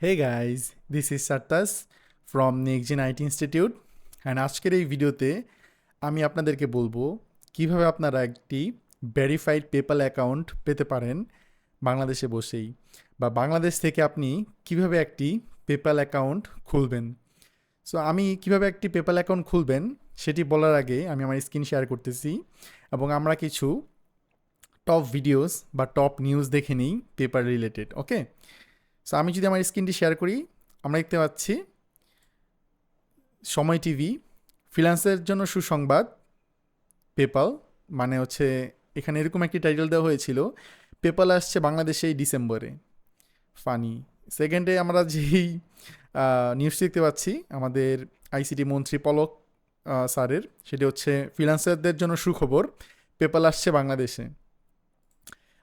Hey guys, this is Sartas from NextGen IT Institute and আজকের এই ভিডিওতে আমি আপনাদেরকে বলবো কিভাবে আপনারা একটি ভেরিফাইড পেপ্যাল অ্যাকাউন্ট পেতে পারেন বাংলাদেশে বসেই বা বাংলাদেশ থেকে আপনি কিভাবে একটি পেপ্যাল অ্যাকাউন্ট খুলবেন। সো আমি কিভাবে একটি পেপ্যাল অ্যাকাউন্ট খুলবেন সেটি বলার আগে আমি আমার স্ক্রিন শেয়ার করতেছি এবং আমরা কিছু টপ ভিডিওস বা টপ নিউজ দেখে নিই পেপার রিলেটেড। ওকে, সো আমি যদি আমার স্ক্রিনটি শেয়ার করি, আমরা দেখতে পাচ্ছি সময় টিভি, ফ্রিল্যান্সের জন্য সুসংবাদ, পেপাল মানে হচ্ছে এখানে এরকম একটি টাইটেল দেওয়া হয়েছিল, পেপাল আসছে বাংলাদেশে এই ডিসেম্বরে। ফানি। সেকেন্ডে আমরা যেই নিউজ দেখতে পাচ্ছি আমাদের আইসিটি মন্ত্রী পলক স্যারের, সেটি হচ্ছে ফ্রিল্যান্সারদের জন্য সুখবর, পেপাল আসছে বাংলাদেশে।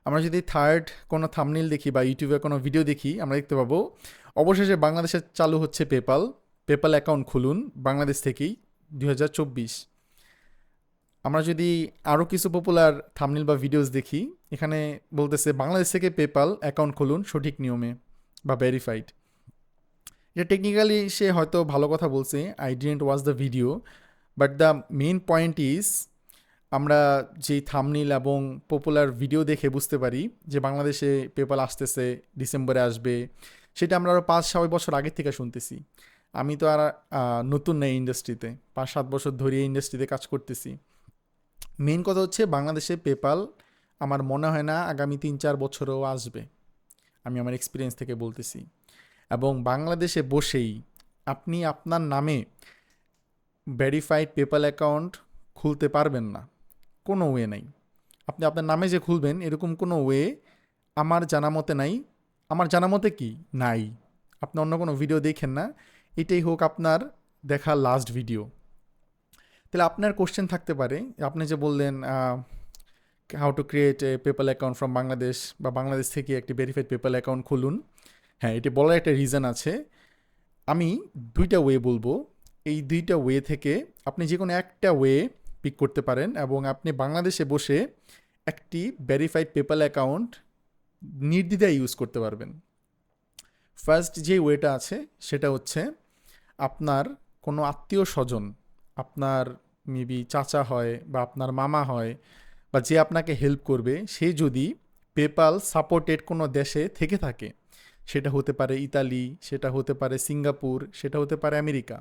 আমরা যদি থার্ড কোনো থাম্বনেল দেখি বা ইউটিউবে কোনো ভিডিও দেখি, আমরা দেখতে পাবো অবশেষে বাংলাদেশে চালু হচ্ছে পেপাল, পেপাল অ্যাকাউন্ট খুলুন বাংলাদেশ থেকেই 2024। আমরা যদি আরও কিছু পপুলার থাম্বনেল বা ভিডিওস দেখি, এখানে বলতেছে বাংলাদেশ থেকে পেপাল অ্যাকাউন্ট খুলুন সঠিক নিয়মে বা ভেরিফাইড। এটা টেকনিক্যালি সে হয়তো ভালো কথা বলছে, I didn't watch the video, but the main point is আমরা যেই থাম্বনেল এবং পপুলার ভিডিও দেখে বুঝতে পারি যে বাংলাদেশে পেপাল আসতেছে, ডিসেম্বরে আসবে, সেটা আমরা আরও 5-6 বছর আগের থেকে শুনতেছি। আমি তো আর নতুন নেই ইন্ডাস্ট্রিতে, 5-7 বছর ধরে এই ইন্ডাস্ট্রিতে কাজ করতেছি। মেইন কথা হচ্ছে বাংলাদেশে পেপাল আমার মনে হয় না আগামী 3-4 বছরেও আসবে, আমি আমার এক্সপিরিয়েন্স থেকে বলতেছি। এবং বাংলাদেশে বসেই আপনি আপনার নামে ভেরিফাইড পেপাল অ্যাকাউন্ট খুলতে পারবেন না, কোনো ওয়ে নাই। আপনি আপনার নামে যে খুলবেন এরকম কোনো ওয়ে আমার জানা মতে নাই। আমার জানা মতে কি নাই, আপনি অন্য কোনো ভিডিও দেখেন না, এটাই হোক আপনার দেখা লাস্ট ভিডিও। তাহলে আপনার কোশ্চেন থাকতে পারে, আপনি যে বললেন how to create a PayPal account from Bangladesh বা বাংলাদেশ থেকে একটি ভেরিফাইড পেপাল অ্যাকাউন্ট খুলুন। হ্যাঁ, এটি বলার একটা রিজন আছে। আমি দুইটা ওয়ে বলবো, এই দুইটা ওয়ে থেকে আপনি যে কোনো একটা ওয়ে পিক করতে পারেন এবং আপনি বাংলাদেশে বসে একটি ভেরিফাইড পেপাল অ্যাকাউন্ট নির্দ্বিধায় ইউজ করতে পারবেন। ফার্স্ট যে ওয়েটা আছে সেটা হচ্ছে আপনার কোনো আত্মীয় স্বজন, আপনার মেবি চাচা হয় বা আপনার মামা হয় বা যে আপনাকে হেল্প করবে, সে যদি পেপাল সাপোর্টেড কোনো দেশে থেকে থাকে, সেটা হতে পারে ইতালি, সেটা হতে পারে সিঙ্গাপুর, সেটা হতে পারে আমেরিকা,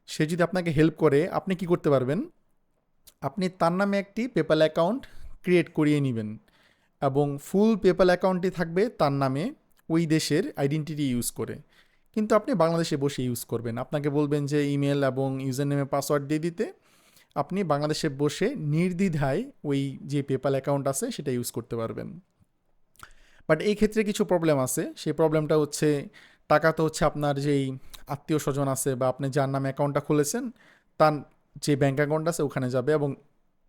সে যদি আপনাকে হেল্প করে, আপনি কি করতে পারবেন, আপনি তার নামে একটি পেপাল অ্যাকাউন্ট ক্রিয়েট করিয়ে নেবেন এবং ফুল পেপাল অ্যাকাউন্টটি থাকবে তার নামে ওই দেশের আইডেন্টিটি ইউজ করে। কিন্তু আপনি বাংলাদেশে বসে ইউজ করবেন, আপনাকে বলবেন যে ইমেল এবং ইউজার নেমে পাসওয়ার্ড দিয়ে দিতে, আপনি বাংলাদেশে বসে নির্দ্বিধায় ওই যে পেপাল অ্যাকাউন্ট আছে সেটা ইউজ করতে পারবেন। বাট এই ক্ষেত্রে কিছু প্রবলেম আছে, সেই প্রবলেমটা হচ্ছে টাকা তো হচ্ছে আপনার যেই আত্মীয় স্বজন আছে বা আপনি যার নামে অ্যাকাউন্টটা খুলেছেন তার যে ব্যাঙ্ক অ্যাকাউন্ট আছে ওখানে যাবে এবং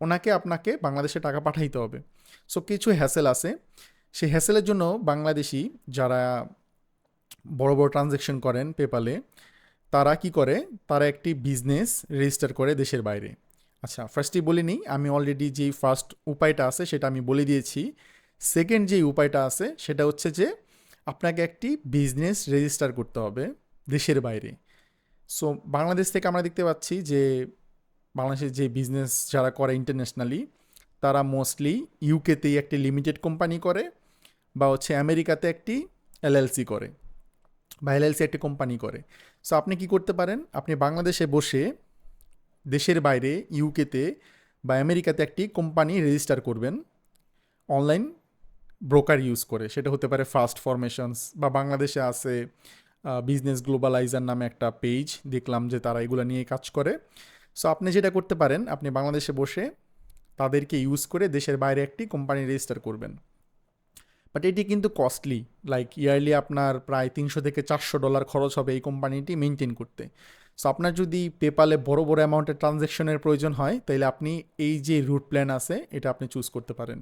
ওনাকে আপনাকে বাংলাদেশে টাকা পাঠাইতে হবে। সো কিছু হ্যাসেল আছে, সেই হ্যাসেলের জন্য বাংলাদেশি যারা বড় বড় ট্রানজ্যাকশন করেন পেপালে, তারা কি করে, তারা একটি বিজনেস রেজিস্টার করে দেশের বাইরে। আচ্ছা, ফার্স্টই বলে নিই, আমি অলরেডি যেই ফার্স্ট উপায়টা আছে সেটা আমি বলে দিয়েছি। সেকেন্ড যেই উপায়টা আছে সেটা হচ্ছে যে আপনাকে একটি বিজনেস রেজিস্টার করতে হবে দেশের বাইরে। সো বাংলাদেশ থেকে আমরা দেখতে পাচ্ছি যে বাংলাদেশের যে বিজনেস যারা করে ইন্টারন্যাশনালি, তারা মোস্টলি ইউকেতেই একটি লিমিটেড কোম্পানি করে বা হচ্ছে আমেরিকাতে একটি এলএলসি করে বা এলএলসি একটি কোম্পানি করে। সো আপনি কি করতে পারেন, আপনি বাংলাদেশে বসে দেশের বাইরে ইউকেতে বা আমেরিকাতে একটি কোম্পানি রেজিস্টার করবেন অনলাইন ব্রোকার ইউজ করে। সেটা হতে পারে ফাস্ট ফরমেশনস বা বাংলাদেশে আছে বিজনেস গ্লোবালাইজার নামে একটা পেজ, দেখলাম যে তারা এগুলো নিয়ে কাজ করে। সো আপনি যেটা করতে পারেন, আপনি বাংলাদেশে বসে তাদেরকে ইউজ করে দেশের বাইরে একটি কোম্পানি রেজিস্টার করবেন। বাট এটি কিন্তু কস্টলি, লাইক ইয়ারলি আপনার প্রায় $300 থেকে $400 খরচ হবে এই কোম্পানিটি মেনটেন করতে। সো আপনার যদি পেপালে বড় বড় অ্যামাউন্টের ট্রানজ্যাকশনের প্রয়োজন হয়, তাহলে আপনি এই যে রুট প্ল্যান আছে এটা আপনি চুজ করতে পারেন।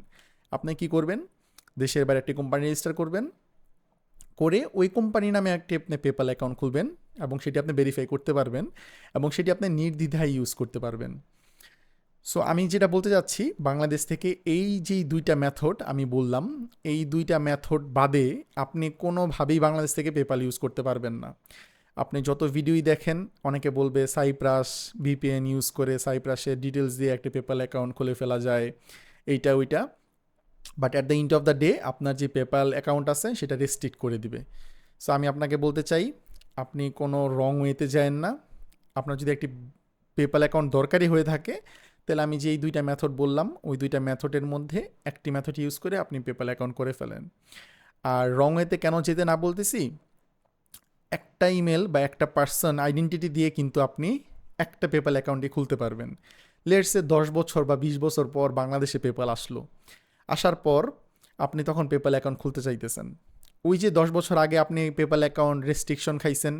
আপনি কি করবেন, দেশের বাইরে একটি কোম্পানি রেজিস্টার করবেন, করে ওই কোম্পানি নামে একটি আপনি পেপাল অ্যাকাউন্ট খুলবেন এবং সেটি আপনি ভেরিফাই করতে পারবেন এবং সেটি আপনি নির্দ্বিধায় ইউজ করতে পারবেন। সো আমি যেটা বলতে চাচ্ছি, বাংলাদেশ থেকে এই যেই দুইটা মেথড আমি বললাম, এই দুইটা মেথড বাদে আপনি কোনোভাবেই বাংলাদেশ থেকে পেপাল ইউজ করতে পারবেন না। আপনি যত ভিডিওই দেখেন, অনেকে বলবে সাইপ্রাস ভিপিএন ইউজ করে সাইপ্রাসের ডিটেলস দিয়ে একটা পেপাল অ্যাকাউন্ট খুলে ফেলা যায়, এইটা ওইটা। But at the end of the day আপনার যে পেপাল অ্যাকাউন্ট আছে সেটা রেস্ট্রিক্ট করে দিবে। সো আমি আপনাকে বলতে চাই, আপনি কোনো রং ওয়েতে যায়েন না। আপনার যদি একটি পেপাল অ্যাকাউন্ট দরকারি হয়ে থাকে, তাহলে আমি যেই দুইটা মেথড বললাম ওই দুইটা মেথডের মধ্যে একটি মেথড ইউজ করে আপনি পেপাল অ্যাকাউন্ট করে ফেলেন। আর রং ওয়েতে কেন যেতে না বলতেছি, একটা ইমেল বা একটা পার্সন আইডেন্টিটি দিয়ে কিন্তু আপনি একটা পেপাল অ্যাকাউন্টই খুলতে পারবেন। লেটসে 10 বছর বা 20 বছর পর বাংলাদেশে পেপাল আসলো, আসার পর আপনি তখন পেপাল অ্যাকাউন্ট খুলতে চাইতেছেন। ওই যে 10 বছর আগে আপনি পেপাল অ্যাকাউন্ট রেস্ট্রিকশন খাইছেন,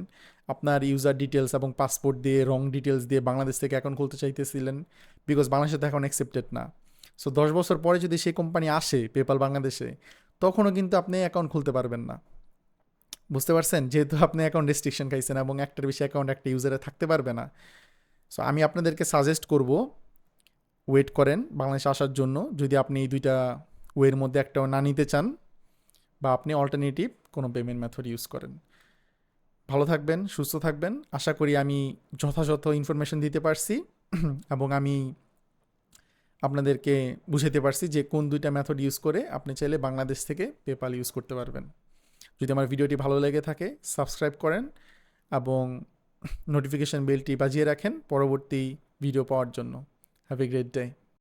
আপনার ইউজার ডিটেলস এবং পাসপোর্ট দিয়ে রং ডিটেলস দিয়ে বাংলাদেশ থেকে অ্যাকাউন্ট খুলতে চাইতেছিলেন, বিকজ বাংলাদেশে তো এখন অ্যাকসেপ্টেড না। সো 10 বছর পরে যদি সেই কোম্পানি আসে পেপাল বাংলাদেশে, তখনও কিন্তু আপনি অ্যাকাউন্ট খুলতে পারবেন না। বুঝতে পারছেন? যেহেতু আপনি অ্যাকাউন্ট রেস্ট্রিকশন খাইছেন এবং একটার বেশি অ্যাকাউন্ট একটা ইউজারে থাকতে পারবে না। সো আমি আপনাদেরকে সাজেস্ট করব, ওয়েট করেন বাংলাদেশে আসার জন্য, যদি আপনি এই দুইটা ওয়ের মধ্যে একটাও না নিতে চান, বা আপনি অল্টারনেটিভ কোনো পেমেন্ট মেথড ইউজ করেন। ভালো থাকবেন, সুস্থ থাকবেন। আশা করি আমি যথাযথ ইনফরমেশন দিতে পারছি এবং আমি আপনাদেরকে বুঝাতে পারছি যে কোন দুইটা মেথড ইউজ করে আপনি চাইলে বাংলাদেশ থেকে পেপাল ইউজ করতে পারবেন। যদি আমার ভিডিওটি ভালো লেগে থাকে, সাবস্ক্রাইব করেন এবং নোটিফিকেশন বেলটি বাজিয়ে রাখেন পরবর্তী ভিডিও পাওয়ার জন্য। Have a great day.